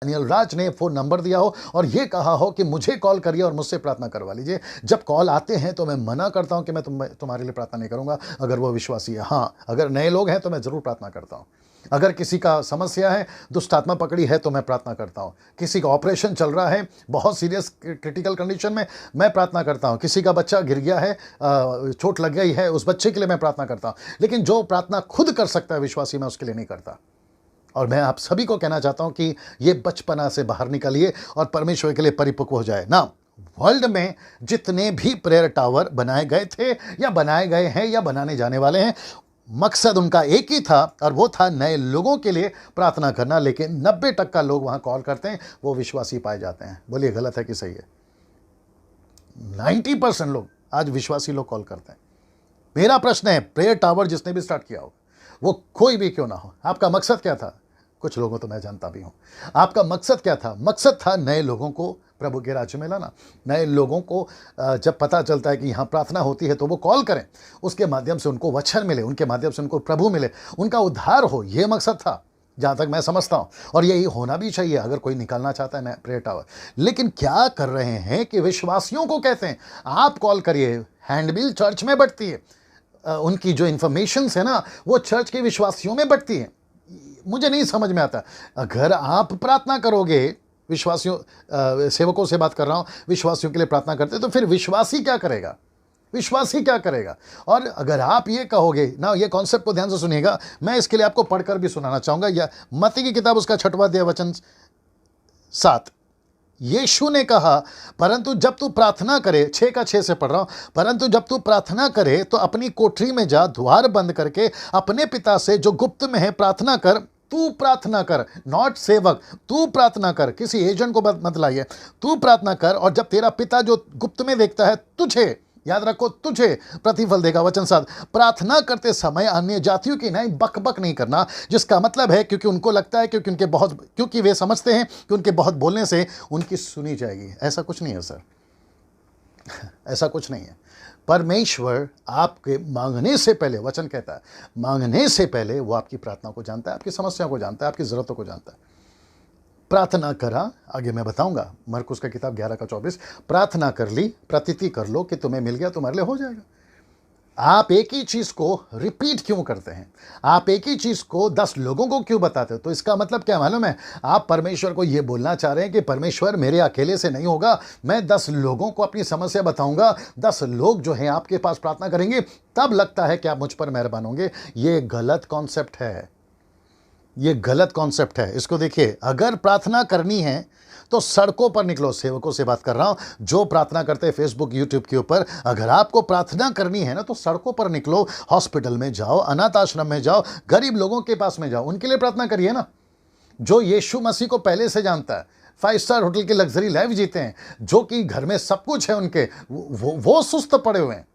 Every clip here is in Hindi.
डैनियल राज ने फ़ोन नंबर दिया हो और ये कहा हो कि मुझे कॉल करिए और मुझसे प्रार्थना करवा लीजिए। जब कॉल आते हैं तो मैं मना करता हूँ कि मैं तुम्हारे लिए प्रार्थना नहीं करूँगा, अगर वो विश्वासी है। हाँ, अगर नए लोग हैं तो मैं ज़रूर प्रार्थना करता हूँ। अगर किसी का समस्या है, दुष्ट आत्मा पकड़ी है, तो मैं प्रार्थना करता हूँ। किसी का ऑपरेशन चल रहा है, बहुत सीरियस क्रिटिकल कंडीशन में, मैं प्रार्थना करता हूँ। किसी का बच्चा गिर गया है, चोट लग गई है, उस बच्चे के लिए मैं प्रार्थना करता हूँ। लेकिन जो प्रार्थना खुद कर सकता है विश्वासी, मैं उसके लिए नहीं करता। और मैं आप सभी को कहना चाहता हूं कि ये बचपना से बाहर निकलिए और परमेश्वर के लिए परिपक्व हो जाए ना। वर्ल्ड में जितने भी प्रेयर टावर बनाए गए थे या बनाए गए हैं या बनाने जाने वाले हैं, मकसद उनका एक ही था और वो था नए लोगों के लिए प्रार्थना करना। लेकिन 90% लोग वहां कॉल करते हैं, वो विश्वासी पाए जाते हैं। बोलिए गलत है कि सही है? 90% लोग आज विश्वासी लोग कॉल करते हैं। मेरा प्रश्न है, प्रेयर टावर जिसने भी स्टार्ट किया हो, वो कोई भी क्यों ना हो, आपका मकसद क्या था? कुछ लोगों तो मैं जानता भी हूं। आपका मकसद क्या था? मकसद था नए लोगों को प्रभु के राज्य में लाना। नए लोगों को जब पता चलता है कि यहाँ प्रार्थना होती है तो वो कॉल करें, उसके माध्यम से उनको वचन मिले, उनके माध्यम से उनको प्रभु मिले, उनका उद्धार हो। ये मकसद था जहाँ तक मैं समझता हूँ, और यही होना भी चाहिए अगर कोई निकालना चाहता है नया प्रेयर टावर। लेकिन क्या कर रहे हैं कि विश्वासियों को कहते हैं आप कॉल करिए। हैंडबिल चर्च में बढ़ती है, उनकी जो इंफॉर्मेशन है ना, वो चर्च के विश्वासियों में बढ़ती है। मुझे नहीं समझ में आता। अगर आप प्रार्थना करोगे, विश्वासियों सेवकों से बात कर रहा हूं, विश्वासियों के लिए प्रार्थना करते, तो फिर विश्वासी क्या करेगा? विश्वासी क्या करेगा? और अगर आप ये कहोगे ना, ये कॉन्सेप्ट को ध्यान से सुनिएगा, मैं इसके लिए आपको पढ़कर भी सुनाना चाहूंगा। या मत्ती की किताब उसका 6वां अध्याय वचन 7, यीशु ने कहा, परंतु जब तू प्रार्थना करे, 6 का 6 से पढ़ रहा हूं, परंतु जब तू प्रार्थना करे तो अपनी कोठरी में जा, द्वार बंद करके अपने पिता से जो गुप्त में है प्रार्थना कर। तू प्रार्थना कर, नॉट सेवक, तू प्रार्थना कर, किसी एजेंट को मत लाइए। तू प्रार्थना कर और जब तेरा पिता जो गुप्त में देखता है तुझे, याद रखो, तुझे प्रतिफल देगा। वचन 7, प्रार्थना करते समय अन्य जातियों की नहीं बक बक नहीं करना, जिसका मतलब है क्योंकि उनको लगता है क्योंकि वे समझते हैं कि उनके बहुत बोलने से उनकी सुनी जाएगी। ऐसा कुछ नहीं है सर, ऐसा कुछ नहीं है। परमेश्वर आपके मांगने से पहले, वचन कहता है मांगने से पहले वो आपकी प्रार्थना को जानता है, आपकी समस्या को जानता है, आपकी जरूरतों को जानता है। प्रार्थना करा, आगे मैं बताऊंगा, मरकुस का किताब 11 का 24, प्रार्थना कर ली, प्रतीति कर लो कि तुम्हें मिल गया, तुम्हारे लिए हो जाएगा। आप एक ही चीज को रिपीट क्यों करते हैं? आप एक ही चीज को 10 लोगों को क्यों बताते हो? तो इसका मतलब क्या मालूम है? आप परमेश्वर को यह बोलना चाह रहे हैं कि परमेश्वर मेरे अकेले से नहीं होगा, मैं 10 लोगों को अपनी समस्या बताऊंगा, 10 लोग जो हैं आपके पास प्रार्थना करेंगे, तब लगता है कि आप मुझ पर मेहरबान होंगे। ये गलत कॉन्सेप्ट है, ये गलत कॉन्सेप्ट है। इसको देखिए, अगर प्रार्थना करनी है तो सड़कों पर निकलो। सेवकों से बात कर रहा हूं जो प्रार्थना करते हैं फेसबुक यूट्यूब के ऊपर। अगर आपको प्रार्थना करनी है ना तो सड़कों पर निकलो, हॉस्पिटल में जाओ, अनाथ आश्रम में जाओ, गरीब लोगों के पास में जाओ, उनके लिए प्रार्थना करिए ना। जो यीशु मसीह को पहले से जानता है, 5 स्टार होटल की लग्जरी लाइफ जीते हैं, जो कि घर में सब कुछ है उनके, वो सुस्त पड़े हुए हैं,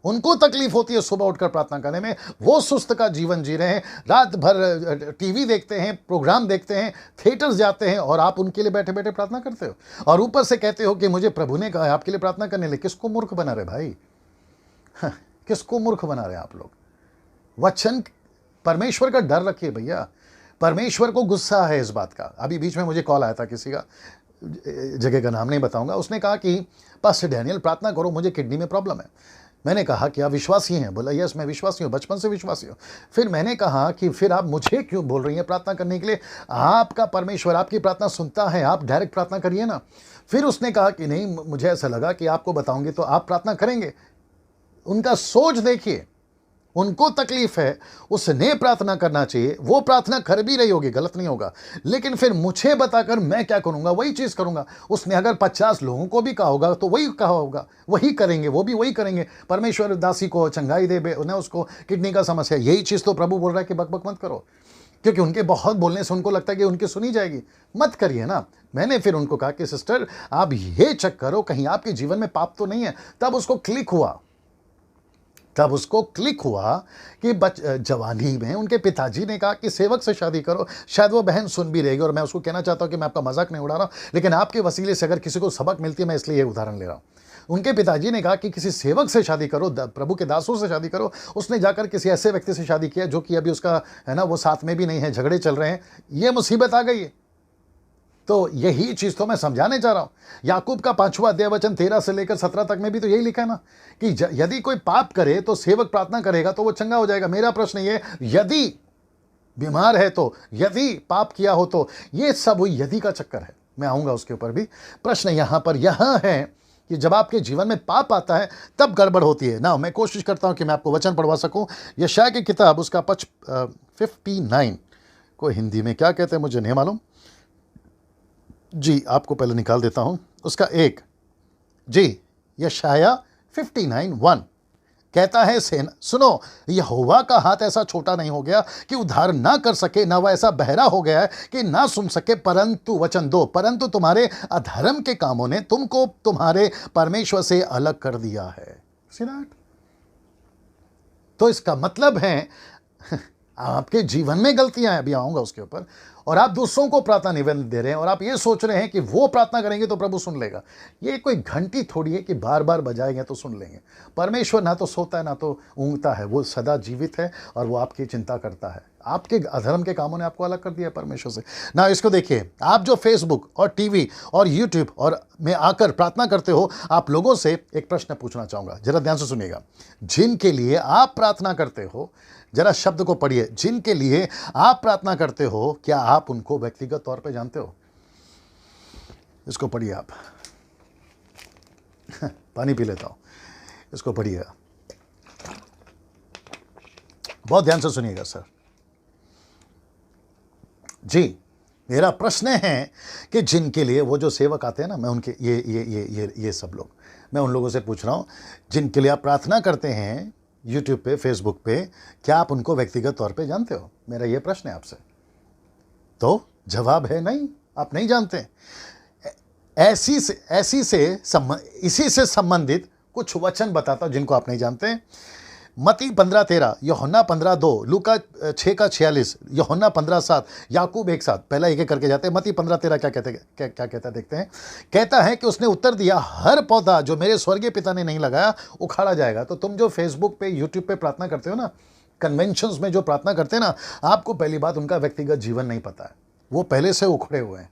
उनको तकलीफ होती है सुबह उठकर प्रार्थना करने में, वो सुस्त का जीवन जी रहे हैं, रात भर टीवी देखते हैं, प्रोग्राम देखते हैं, थिएटर्स जाते हैं, और आप उनके लिए बैठे बैठे प्रार्थना करते हो और ऊपर से कहते हो कि मुझे प्रभु ने कहा आपके लिए प्रार्थना करने लिए। किसको मूर्ख बना रहे भाई? किसको मूर्ख बना रहे आप लोग? वचन, परमेश्वर का डर रखिए भैया। परमेश्वर को गुस्सा है इस बात का। अभी बीच में मुझे कॉल आया था किसी का, जगह का नाम नहीं बताऊंगा, उसने कहा कि पास्टर डैनियल प्रार्थना करो, मुझे किडनी में प्रॉब्लम है। मैंने कहा कि आप विश्वासी हैं? बोला यस मैं विश्वासी हूँ, बचपन से विश्वासी हूँ। फिर मैंने कहा कि फिर आप मुझे क्यों बोल रही हैं प्रार्थना करने के लिए? आपका परमेश्वर आपकी प्रार्थना सुनता है, आप डायरेक्ट प्रार्थना करिए ना। फिर उसने कहा कि नहीं, मुझे ऐसा लगा कि आपको बताऊंगी तो आप प्रार्थना करेंगे। उनका सोच देखिए, उनको तकलीफ है, उसने प्रार्थना करना चाहिए, वो प्रार्थना कर भी रही होगी, गलत नहीं होगा, लेकिन फिर मुझे बताकर मैं क्या करूंगा? वही चीज करूंगा। उसने अगर 50 लोगों को भी कहा होगा तो वही कहा होगा, वही करेंगे, वो भी वही करेंगे। परमेश्वर दासी को चंगाई दे, उन्हें उसको किडनी का समस्या, यही चीज तो प्रभु बोल रहा है कि बकबक मत करो, क्योंकि उनके बहुत बोलने से उनको लगता है कि उनकी सुनी जाएगी। मत करिए ना। मैंने फिर उनको कहा कि सिस्टर आप ये चेक करो कहीं आपके जीवन में पाप तो नहीं है। तब उसको क्लिक हुआ कि जवानी में उनके पिताजी ने कहा कि सेवक से शादी करो। शायद वो बहन सुन भी रहेगी, और मैं उसको कहना चाहता हूं कि मैं आपका मजाक नहीं उड़ा रहा हूं, लेकिन आपके वसीले से अगर किसी को सबक मिलती है, मैं इसलिए ये उदाहरण ले रहा हूं। उनके पिताजी ने कहा कि किसी सेवक से शादी करो, प्रभु के दासों से शादी करो। उसने जाकर किसी ऐसे व्यक्ति से शादी किया जो कि अभी उसका है ना, वो साथ में भी नहीं है, झगड़े चल रहे हैं। ये मुसीबत आ गई है। तो यही चीज तो मैं समझाने जा रहा हूं। याकूब का 5वां अध्याय वचन 13 से लेकर 17 तक में भी तो यही लिखा है ना कि यदि कोई पाप करे तो सेवक प्रार्थना करेगा तो वो चंगा हो जाएगा। मेरा प्रश्न ये, यदि बीमार है तो, यदि पाप किया हो तो, ये सब वही यदि का चक्कर है। मैं आऊंगा उसके ऊपर भी। प्रश्न यहां पर यहां है कि जब आपके जीवन में पाप आता है तब गड़बड़ होती है ना। मैं कोशिश करता हूं कि मैं आपको वचन पढ़वा सकूं। यशायाह की किताब उसका 59 को हिंदी में क्या कहते हैं मुझे नहीं मालूम जी, आपको पहले निकाल देता हूं। उसका 1 जी, यशायाह 59:1 कहता है, सेना सुनो, यहोवा का हाथ ऐसा छोटा नहीं हो गया कि उद्धार ना कर सके, ना वह ऐसा बहरा हो गया है कि ना सुन सके, परंतु वचन 2, परंतु तुम्हारे अधर्म के कामों ने तुमको तुम्हारे परमेश्वर से अलग कर दिया है। See that? तो इसका मतलब है आपके जीवन में गलतियां हैं, अभी आऊंगा उसके ऊपर, और आप दूसरों को प्रार्थना निवेदन दे रहे हैं और आप ये सोच रहे हैं कि वो प्रार्थना करेंगे तो प्रभु सुन लेगा। ये कोई घंटी थोड़ी है कि बार बार बजाएंगे तो सुन लेंगे। परमेश्वर ना तो सोता है ना तो ऊँगता है, वो सदा जीवित है और वो आपकी चिंता करता है। आपके अधर्म के कामों ने आपको अलग कर दिया परमेश्वर से ना। इसको देखिए, आप जो फेसबुक और टीवी और यूट्यूब और में आकर प्रार्थना करते हो, आप लोगों से एक प्रश्न पूछना चाहूंगा, जरा ध्यान से सुनिएगा। जिनके लिए आप प्रार्थना करते हो, जरा शब्द को पढ़िए, जिनके लिए आप प्रार्थना करते हो, क्या आप उनको व्यक्तिगत तौर पे जानते हो? इसको पढ़िए आप। पानी पी लेता हूं, इसको पढ़िएगा, बहुत ध्यान से सुनिएगा सर जी। मेरा प्रश्न है कि जिनके लिए, वो जो सेवक आते हैं ना, मैं उनके ये सब लोग, मैं उन लोगों से पूछ रहा हूं, जिनके लिए आप प्रार्थना करते हैं यूट्यूब पे, फेसबुक पे, क्या आप उनको व्यक्तिगत तौर पे जानते हो? मेरा ये प्रश्न है आपसे। तो जवाब है नहीं, आप नहीं जानते। इसी से संबंधित कुछ वचन बताता हूं जिनको आप नहीं जानते। मती 15:13, यूहन्ना 15:2, लूका 6:46, यूहन्ना 15:7, याकूब 1:7। पहला एक एक करके जाते हैं। मती 15:13 क्या कहता है देखते हैं। कहता है कि उसने उत्तर दिया, हर पौधा जो मेरे स्वर्गीय पिता ने नहीं लगाया उखाड़ा जाएगा। तो तुम जो फेसबुक पे, यूट्यूब पे प्रार्थना करते हो ना, कन्वेंशंस में जो प्रार्थना करते हैं ना, आपको पहली बात उनका व्यक्तिगत जीवन नहीं पता है। वो पहले से उखड़े हुए हैं,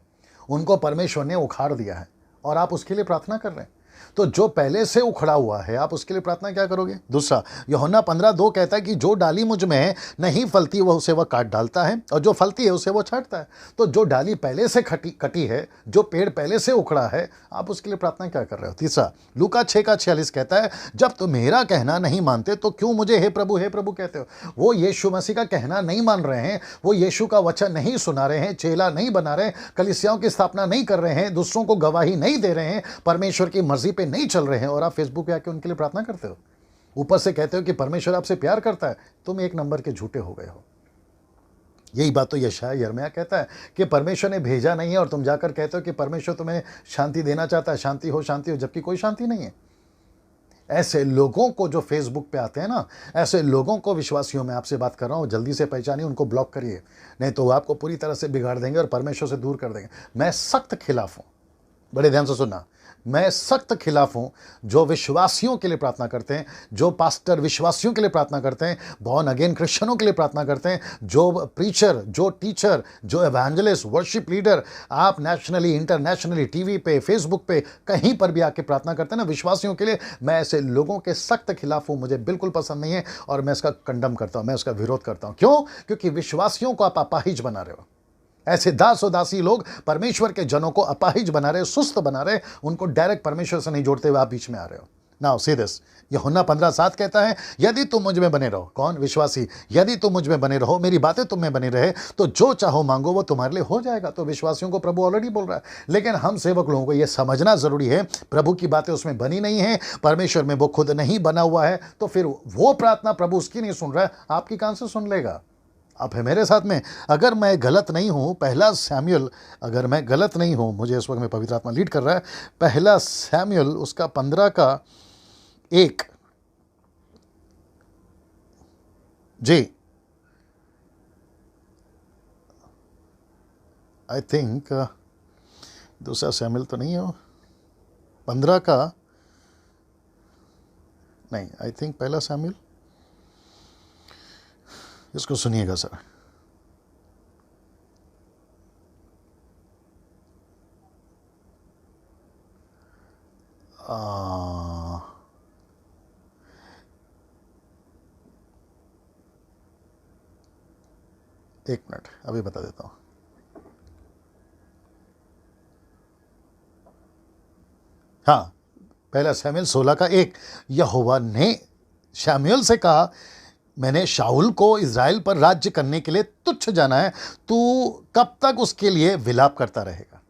उनको परमेश्वर ने उखाड़ दिया है और आप उसके लिए प्रार्थना कर रहे हैं। तो जो पहले से उखड़ा हुआ है, आप उसके लिए प्रार्थना क्या करोगे? दूसरा, यूहन्ना 15:2 कहता है कि जो डाली मुझ में नहीं फलती वह उसे वह काट डालता है, और जो फलती है उसे वो छांटता है। तो जो डाली पहले से कटी है, जो पेड़ पहले से उखड़ा है, आप उसके लिए प्रार्थना क्या कर रहे हो? तीसरा, लूका 6:46 कहता है, जब तुम मेरा कहना नहीं मानते तो क्यों मुझे हे प्रभु कहते हो? वो यीशु मसीह का कहना नहीं मान रहे हैं, वो यीशु का वचन नहीं सुना रहे हैं, चेला नहीं बना रहे, कलीसियाओं की स्थापना नहीं कर रहे हैं, दूसरों को गवाही नहीं दे रहे हैं, परमेश्वर की मर्जी पे नहीं चल रहे हैं, और आप फेसबुक पे आके उनके लिए प्रार्थना करते हो। ऊपर से कहते हो कि परमेश्वर आपसे प्यार करता है। तुम एक नंबर के झूठे हो गए हो। यही बात तो यशायाह यिर्मयाह कहता है कि परमेश्वर ने भेजा नहीं है, और तुम जाकर कहते हो कि परमेश्वर तुम्हें शांति देना चाहता है, शांति हो, जबकि कोई शांति नहीं है। ऐसे लोगों को जो फेसबुक पे आते हैं ना, ऐसे लोगों को, विश्वासियों में आपसे बात कर रहा हूं, जल्दी से पहचानिए, उनको ब्लॉक करिए, नहीं तो वो आपको पूरी तरह से बिगाड़ देंगे और परमेश्वर से दूर कर देंगे। मैं सख्त खिलाफ हूं, बड़े ध्यान से सुनना, मैं सख्त खिलाफ हूं जो विश्वासियों के लिए प्रार्थना करते हैं, जो पास्टर विश्वासियों के लिए प्रार्थना करते हैं, बॉर्न अगेन क्रिश्चियनों के लिए प्रार्थना करते हैं, जो प्रीचर, जो टीचर, जो एवेंजलिस्ट, वर्शिप लीडर, आप नेशनली, इंटरनेशनली, टीवी पे, फेसबुक पे, कहीं पर भी आके प्रार्थना करते हैं ना विश्वासियों के लिए, मैं ऐसे लोगों के सख्त खिलाफ हूं। मुझे बिल्कुल पसंद नहीं है और मैं इसका कंडम करता हूं, मैं उसका विरोध करता हूं। क्यों? क्योंकि विश्वासियों को आप अपाहिज बना रहे हो। ऐसे दास और दासी लोग परमेश्वर के जनों को अपाहिज बना रहे, सुस्त बना रहे, उनको डायरेक्ट परमेश्वर से नहीं जोड़ते हुए आप बीच में आ रहे हो। नाउ सी दिस, यूहन्ना 15:7 कहता है, यदि तुम मुझ में बने रहो, कौन? विश्वासी, यदि तुम मुझ में बने रहो, मेरी बातें तुम में बनी रहे, तो जो चाहो मांगो वो तुम्हारे लिए हो जाएगा। तो विश्वासियों को प्रभु ऑलरेडी बोल रहा है, लेकिन हम सेवक लोगों को यह समझना जरूरी है, प्रभु की बातें उसमें बनी नहीं है, परमेश्वर में वो खुद नहीं बना हुआ है, तो फिर वो प्रार्थना प्रभु उसकी नहीं सुन रहा है, आपकी कहां से सुन लेगा? आप है मेरे साथ में। अगर मैं गलत नहीं हूं, पहला सैमुएल, अगर मैं गलत नहीं हूं, मुझे इस वक्त में पवित्र आत्मा लीड कर रहा है, पहला सैमुएल उसका 15:1 जी, आई थिंक दूसरा सैमुएल तो नहीं हो, 15 का नहीं, आई थिंक पहला सैमुएल, इसको सुनिएगा सर। एक मिनट, अभी बता देता हूँ। हाँ, पहला शमूएल 16 का 1। यहोवा ने शमूएल से कहा, मैंने शाऊल को इज़राइल पर राज्य करने के लिए तुच्छ जाना है, तू कब तक उसके लिए विलाप करता रहेगा?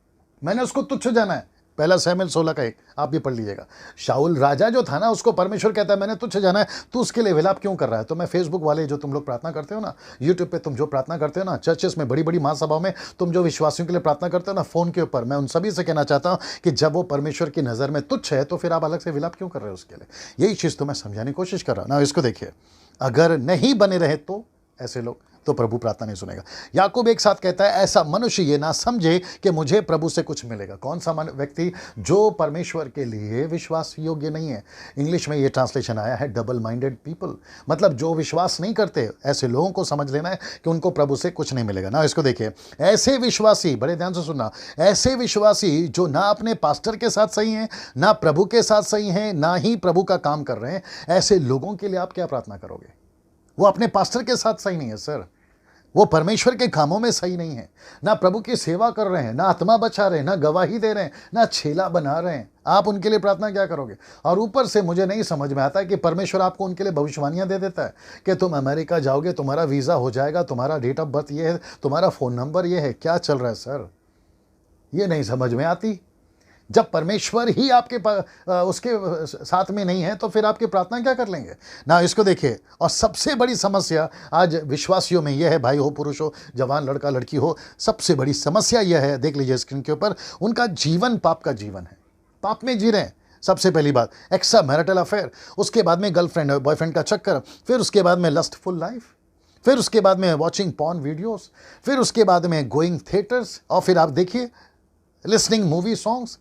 मैंने उसको तुच्छ जाना है। पहला शमूएल 16 का 1, आप भी पढ़ लीजिएगा। शाऊल राजा जो था ना, उसको परमेश्वर कहता है मैंने तुच्छ जाना है, तू उसके लिए विलाप क्यों कर रहा है? तो मैं फेसबुक वाले जो तुम लोग प्रार्थना करते हो ना, यूट्यूब पे तुम जो प्रार्थना करते हो ना, चर्चेस में, बड़ी बड़ी महासभाओं में तुम जो विश्वासियों के लिए प्रार्थना करते हो ना फोन के ऊपर, मैं उन सभी से कहना चाहता हूं कि जब वो परमेश्वर की नज़र में तुच्छ है तो फिर आप अलग से विलाप क्यों कर रहे हो उसके लिए? यही चीज़ तो मैं समझाने की कोशिश कर रहा हूं ना। इसको देखिए, अगर नहीं बने रहे तो ऐसे लोग, तो प्रभु प्रार्थना नहीं सुनेगा। याकूब एक साथ कहता है, ऐसा मनुष्य ये ना समझे कि मुझे प्रभु से कुछ मिलेगा। कौन सा व्यक्ति? जो परमेश्वर के लिए विश्वास योग्य नहीं है। इंग्लिश में ये ट्रांसलेशन आया है डबल माइंडेड पीपल, मतलब जो विश्वास नहीं करते, ऐसे लोगों को समझ लेना है कि उनको प्रभु से कुछ नहीं मिलेगा ना। इसको देखिए, ऐसे विश्वासी, बड़े ध्यान से सुनना, ऐसे विश्वासी जो ना अपने पास्टर के साथ सही हैं, ना प्रभु के साथ सही हैं, ना ही प्रभु का काम कर रहे हैं, ऐसे लोगों के लिए आप क्या प्रार्थना करोगे? वो अपने पास्टर के साथ सही नहीं है सर, वो परमेश्वर के कामों में सही नहीं है, ना प्रभु की सेवा कर रहे हैं, ना आत्मा बचा रहे हैं, ना गवाही दे रहे हैं, ना छेला बना रहे हैं। आप उनके लिए प्रार्थना क्या करोगे? और ऊपर से मुझे नहीं समझ में आता है कि परमेश्वर आपको उनके लिए भविष्यवाणियां दे देता है कि तुम अमेरिका जाओगे, तुम्हारा वीज़ा हो जाएगा, तुम्हारा डेट ऑफ बर्थ ये है, तुम्हारा फ़ोन नंबर ये है। क्या चल रहा है सर? ये नहीं समझ में आती। जब परमेश्वर ही आपके उसके साथ में नहीं है तो फिर आपकी प्रार्थना क्या कर लेंगे ना। इसको देखिए, और सबसे बड़ी समस्या आज विश्वासियों में यह है, भाई हो, पुरुष हो, जवान लड़का लड़की हो, सबसे बड़ी समस्या यह है, देख लीजिए स्क्रीन के ऊपर, उनका जीवन पाप का जीवन है, पाप में जी रहे हैं। सबसे पहली बात एक्स्ट्रा मैरिटल अफेयर, उसके बाद में गर्लफ्रेंड बॉयफ्रेंड का चक्कर, फिर उसके बाद में लस्टफुल लाइफ, फिर उसके बाद में वॉचिंग पॉर्न वीडियोस, फिर उसके बाद में गोइंग थिएटर्स, और फिर आप देखिए listening movie songs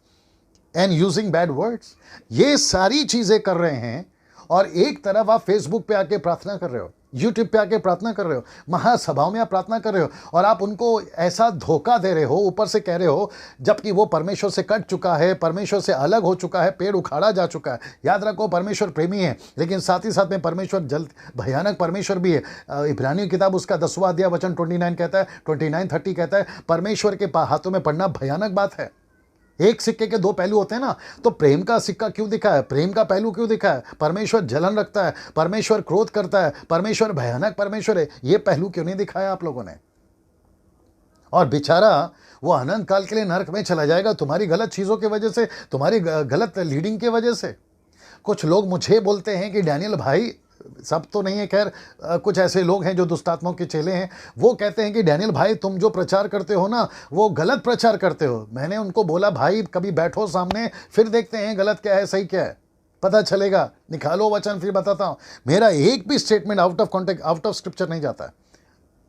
and using bad words. ये सारी चीजें कर रहे हैं, और एक तरफ आप फेसबुक पे आके प्रार्थना कर रहे हो, यूट्यूब पे आके प्रार्थना कर रहे हो, महासभाओं में आप प्रार्थना कर रहे हो, और आप उनको ऐसा धोखा दे रहे हो, ऊपर से कह रहे हो, जबकि वो परमेश्वर से कट चुका है, परमेश्वर से अलग हो चुका है, पेड़ उखाड़ा जा चुका है। याद रखो, परमेश्वर प्रेमी है, लेकिन साथ ही साथ में परमेश्वर जल्द भयानक परमेश्वर भी है। इब्रानियों की किताब उसका 10वां अध्याय वचन 29 कहता है, 29-30 कहता है, परमेश्वर के हाथों में पड़ना भयानक बात है। एक सिक्के के दो पहलू होते हैं ना, तो प्रेम का सिक्का क्यों दिखा है? प्रेम का पहलू क्यों दिखा है? परमेश्वर जलन रखता है, परमेश्वर क्रोध करता है, परमेश्वर भयानक परमेश्वर है, ये पहलू क्यों नहीं दिखाया आप लोगों ने? और बेचारा वो अनंत काल के लिए नरक में चला जाएगा तुम्हारी गलत चीजों की वजह से, तुम्हारी गलत लीडिंग की वजह से। कुछ लोग मुझे बोलते हैं कि डैनियल भाई, सब तो नहीं है खैर, कुछ ऐसे लोग हैं जो दुष्टात्माओं के चेले हैं, वो कहते हैं कि डैनियल भाई तुम जो प्रचार करते हो ना, वो गलत प्रचार करते हो। मैंने उनको बोला, भाई कभी बैठो सामने, फिर देखते हैं गलत क्या है सही क्या है, पता चलेगा। निकालो वचन, फिर बताता हूं। मेरा एक भी statement out of context, out of scripture नहीं जाता है,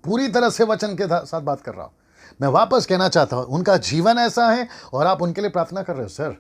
पूरी तरह से वचन के साथ बात कर रहा हूं। मैं वापस कहना चाहता हूं, उनका जीवन ऐसा है और आप उनके लिए प्रार्थना कर रहे हो। सर